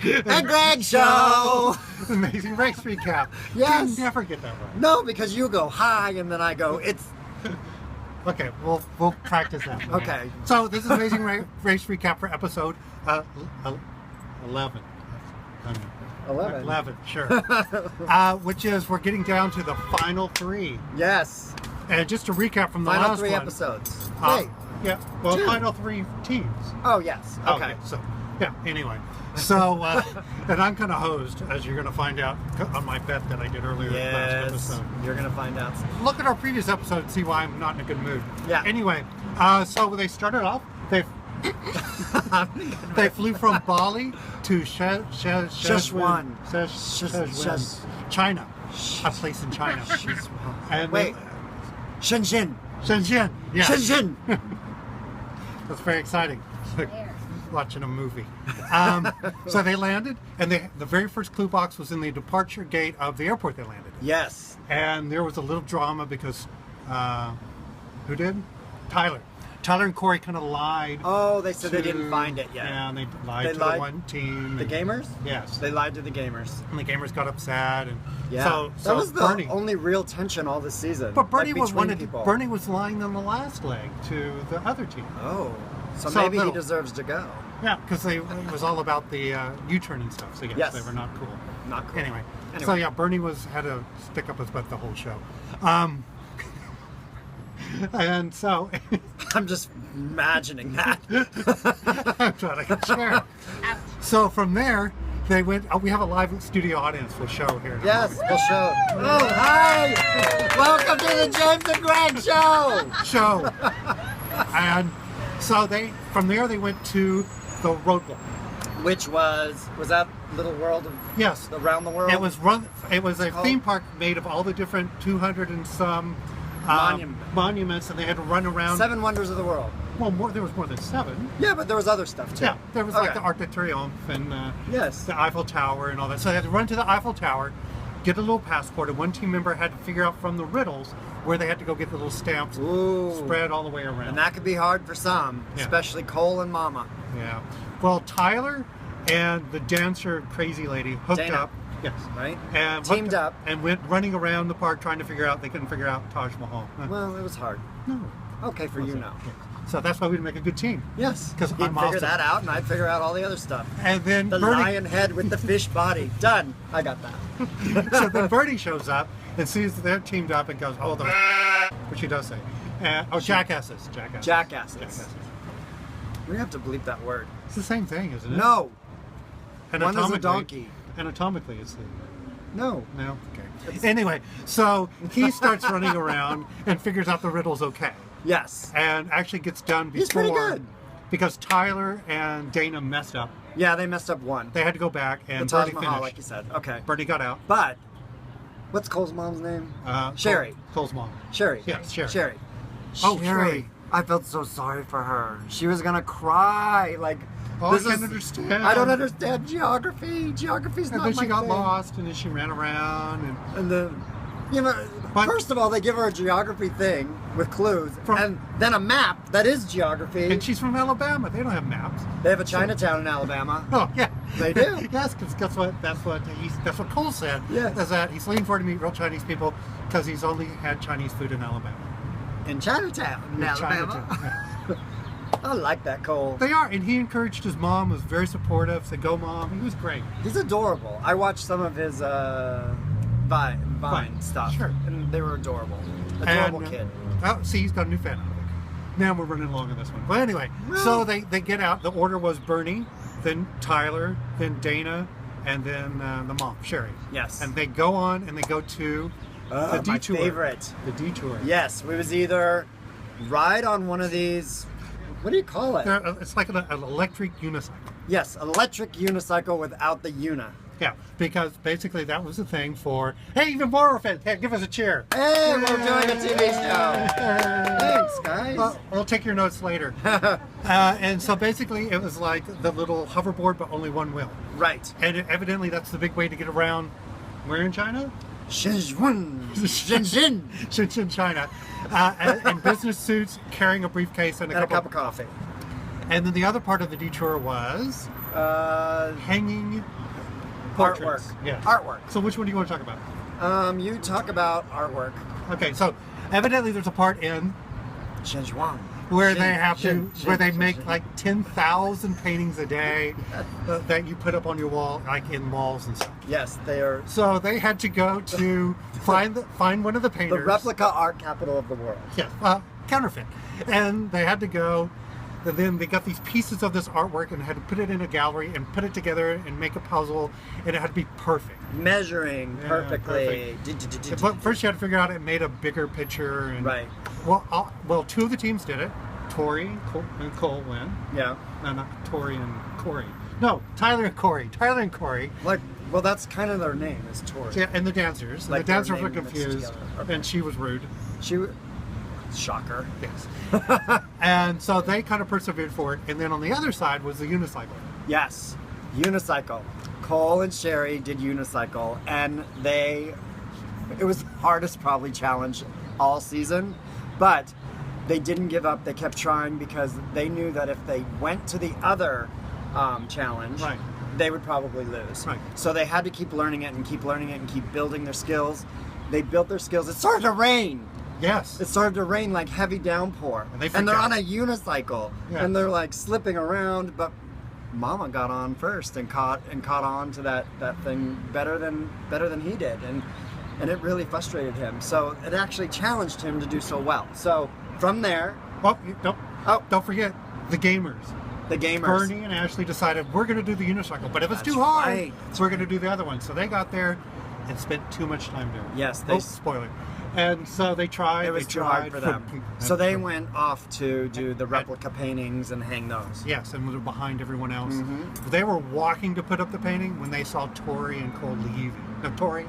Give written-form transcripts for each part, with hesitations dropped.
The Greg Show! Amazing race recap. Yes. You never get that right. No, because you go hi and then I go, it's... Okay, we'll practice that. Okay. So this is Amazing Race Recap for episode 11. 11, sure. Which is, we're getting down to the final 3. Yes. And just to recap from the Final last 3 one. Episodes. Wait. Yeah, well, 2. final 3 teams. Oh, yes. Okay. So, yeah, anyway. So, and I'm kind of hosed, as you're going to find out on my bet that I did earlier last episode. You're going to find out. Look at our previous episode and see why I'm not in a good mood. Yeah. Anyway, so they started off, they flew from Bali to Sichuan, China, a place in China. And wait, Shenzhen. Shenzhen, yeah. Shenzhen. That's very exciting. Like watching a movie. So they landed, and the very first clue box was in the departure gate of the airport they landed in. Yes. And there was a little drama because, who did? Tyler and Corey kind of lied. Oh, they said they didn't find it yet. Yeah, and they lied to the one team. The gamers? Yes. They lied to the gamers. And the gamers got upset. And yeah. So that was the Bernie, only real tension all this season. But Bernie people. Bernie was lying on the last leg to the other team. Oh. So maybe he deserves to go. Yeah, because it was all about the U-turn and stuff. So yes, they were not cool. Not cool. Anyway. So yeah, Bernie had to stick up his butt the whole show. And so I'm just imagining that. I'm trying to share. So from there, they went. Oh, we have a live studio audience. We'll show here. Yes, we'll show. Oh, hi! Welcome to the James and Greg Show. And so from there they went to the roadblock, which was that Little World of Around the World. It was a theme park made of all the different 200 and some monuments, and they had to run around. 7 Wonders of the World. Well, there was more than 7. Yeah, but there was other stuff too. Yeah, there was like the Arc de Triomphe and the Eiffel Tower and all that. So they had to run to the Eiffel Tower, get a little passport, and one team member had to figure out from the riddles where they had to go get the little stamps spread all the way around. And that could be hard for some, especially Cole and Mama. Yeah. Well, Tyler and the dancer crazy lady hooked up. Yes. Right? And teamed up. And went running around the park trying to they couldn't figure out Taj Mahal. Well, it was hard. No. Okay, for you now. Yes. So that's why we'd make a good team. Yes. Because You'd figure that out, and I'd figure out all the other stuff. And then the lion head with the fish body. Done. I got that. So then Bernie shows up and sees that they're teamed up and goes, oh, which he does say. Jackasses. Jackasses. We have to bleep that word. It's the same thing, isn't it? No. One is a donkey. Anatomically, it's No. Okay. Anyway, so he starts running around and figures out the riddle's okay. Yes. And actually gets done before. He's pretty good. Because Tyler and Dana messed up. Yeah, they messed up one. They had to go back, and Taj Bernie Mahal, finished. like you said. Okay. Bernie got out. But what's Cole's mom's name? Sherry. Cole's mom. Sherry. Yes, Sherry. Sherry. Oh, Sherry. I felt so sorry for her. She was gonna cry. Like, I can't understand. I don't understand geography. Geography's not my thing. And then she got lost, and then she ran around, and then, first of all, they give her a geography thing with clues, and then a map that is geography. And she's from Alabama. They don't have maps. They have a Chinatown in Alabama. Oh yeah, they do. Yes, because that's what Cole said. Yes, is that he's leaning forward to meet real Chinese people because he's only had Chinese food in Alabama. In Chinatown, in Alabama. I like that, Cole. They are, and he encouraged his mom, was very supportive, said, go mom. He was great. He's adorable. I watched some of his Vine stuff, and they were adorable. Adorable kid. Oh, see, he's got a new fan out of it. Now we're running along on this one. But anyway, so they get out. The order was Bernie, then Tyler, then Dana, and then the mom, Sherry. Yes. And they go on, and they go to the detour. My favorite. The detour. Yes, we was either ride on one of these. What do you call it? It's like an electric unicycle. Yes, electric unicycle without the una. Yeah, because basically that was the thing for, hey, even more offense. Hey, give us a cheer. Hey, we're doing a TV show. Thanks, guys. I'll take your notes later. And so basically it was like the little hoverboard, but only one wheel. Right. And evidently that's the big way to get around. Where in China? Shenzhen, China. In business suits, carrying a briefcase and a cup of coffee. And then the other part of the detour was hanging portraits. Artwork. Yes. Artwork. So which one do you want to talk about? You talk about artwork. Okay, so evidently there's a part in Zhejiang. where they make like 10,000 paintings a day that you put up on your wall, like in malls and stuff. Yes, they are. So they had to go to find one of the painters. The replica art capital of the world. Yeah, counterfeit. And they had to go, and then they got these pieces of this artwork and had to put it in a gallery and put it together and make a puzzle, and it had to be perfect. Measuring perfectly. Perfect. But first you had to figure out it made a bigger picture. And, right. Well, two of the teams did it. Tori and Cole win. Yeah. No, not Tori and Corey. No, Tyler and Corey. Tyler and Corey. Like, well, that's kind of their name, is Tori. Yeah, and the dancers. And like the dancers were name mixed confused, together. Okay. and she was rude. Shocker. Yes. And so they kind of persevered for it. And then on the other side was the unicycle. Yes. Unicycle. Cole and Sherry did unicycle, and it was the hardest probably challenge all season, but they didn't give up. They kept trying because they knew that if they went to the other challenge, right, they would probably lose. Right. So they had to keep learning it and keep learning it and keep building their skills. They built their skills. It started to rain. Yes. It started to rain like heavy downpour. And they're on a unicycle. Yes. And they're like slipping around, but Mama got on first and caught on to that thing better than he did. And it really frustrated him. So it actually challenged him to do so well. So from there, don't forget the gamers. The gamers. Bernie and Ashley decided we're going to do the unicycle, but if it's too hard, we're going to do the other one. So they got there and spent too much time doing it. Yes, spoiler. And so they tried. It was too hard for them. So they went off to do the replica paintings and hang those. Yes, and were behind everyone else. Mm-hmm. They were walking to put up the painting when they saw Tori and Cole leaving. No,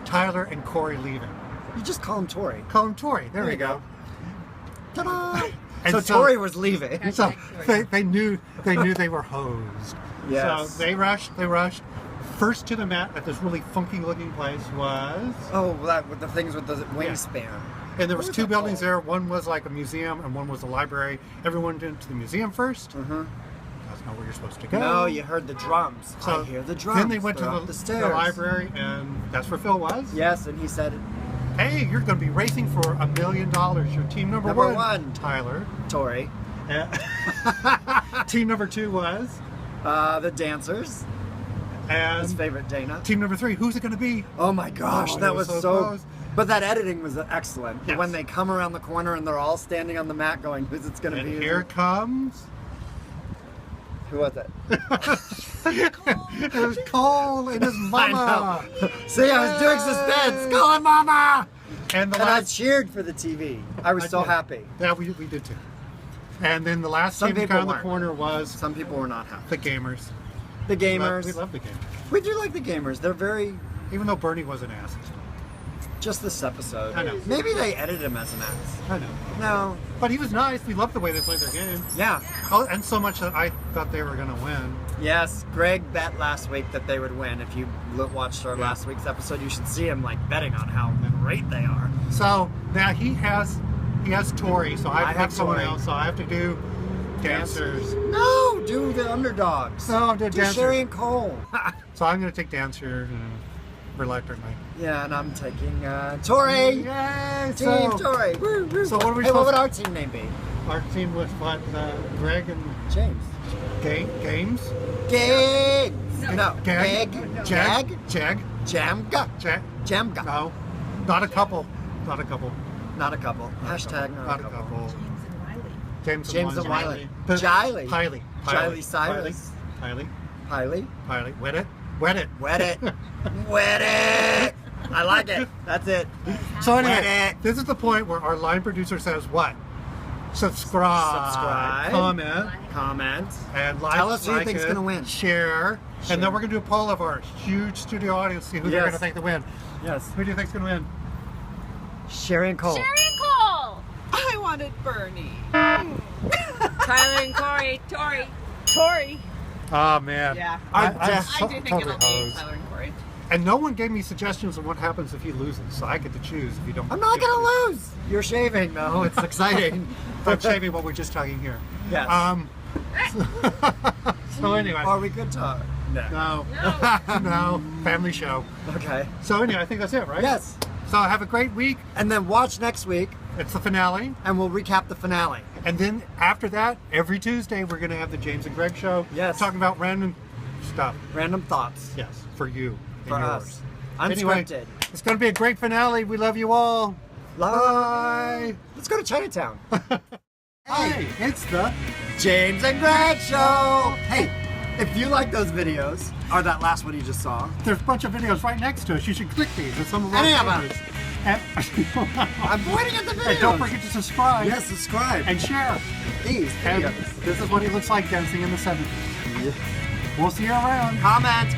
Tyler and Corey leaving. You just call him Tori. Call him Tori. There you go. Ta-da! And so Tori was leaving. So they knew they were hosed. Yes. So they rushed. First to the mat at this really funky looking place was... Oh, that with the things with the wingspan. Yeah. And there was two buildings there. One was like a museum and one was a library. Everyone went to the museum first. Mm-hmm. That's not where you're supposed to go. No, you heard the drums. So I hear the drums. Then they went to the stairs. the library, and that's where Phil was. Yes, and he said, hey, you're going to be racing for $1 million. You're team number one. Tyler. Tori. Team number 2 was? The dancers. And his favorite, Dana. Team number 3, who's it going to be? Oh my gosh, that was so close. But that editing was excellent. Yes. When they come around the corner and they're all standing on the mat going, who's it going to be? And here comes... Who was it? It was Cole and his mama. See, I was doing suspense. Cole and mama. And I cheered for the TV. I was so happy. Yeah, we did too. And then the last team to come around the corner was... Some people were not happy. The gamers. The gamers. We love the gamers. We do like the gamers. They're very... Even though Bernie was an ass. Just this episode. I know. Maybe they edited him as an ass. I know. No. But he was nice. We loved the way they played their game. Yeah. Oh, and so much that I thought they were going to win. Yes. Greg bet last week that they would win. If you watched our last week's episode, you should see him like betting on how great they are. So now he has Tori, so I have someone Tori. else, so I have to do dancers. No, do the underdogs. No, I'm doing dancers. Sherry and Cole. So I'm going to take dancer reluctantly. Yeah, and I'm taking Tori. Yay! Team Tori. Woo, woo. So what are we what would our team name be? Our team was what? Greg and James. Games? Games. No. Jag. Jamga. Jamga. No. Not a couple. Not a couple. Hashtag not a couple. James and Wiley. Piley. Piley Cyrus. Piley. Wet it. Wet it. I like it. That's it. So anyway, this is the point where our line producer says what? Subscribe. Comment. And like. Tell us who you think's going to win. Share. And then we're going to do a poll of our huge studio audience, see who they're going to think to win. Yes. Who do you think's going to win? Sherry and Cole. I wanted Bernie. Tyler and Corey. Tori. Oh man. Yeah. I do think totally it'll be hosed. Tyler and Corey. And no one gave me suggestions of what happens if he loses, so I get to choose if you don't. I'm not going to lose. You're shaving, though. It's exciting. I'm shaving what we're just talking here. Yes. So anyway. Are we good talk? No. No. Family show. Okay. So anyway, I think that's it, right? Yes. So have a great week. And then watch next week. It's the finale. And we'll recap the finale. And then after that, every Tuesday, we're going to have the James and Greg show. Yes. Talking about random stuff. Random thoughts. Yes. For you. For us. Unscripted. Anyway, it's going to be a great finale. We love you all. Bye. Let's go to Chinatown. Hey, it's the James and Greg Show. Hey, if you like those videos, or that last one you just saw, there's a bunch of videos right next to us. You should click these. There's some of our any of favorites. I'm pointing at the videos. And don't forget to subscribe. Yes, subscribe. And share. These And videos. this is what he looks like dancing in the 70s. Yeah. We'll see you around. Comment.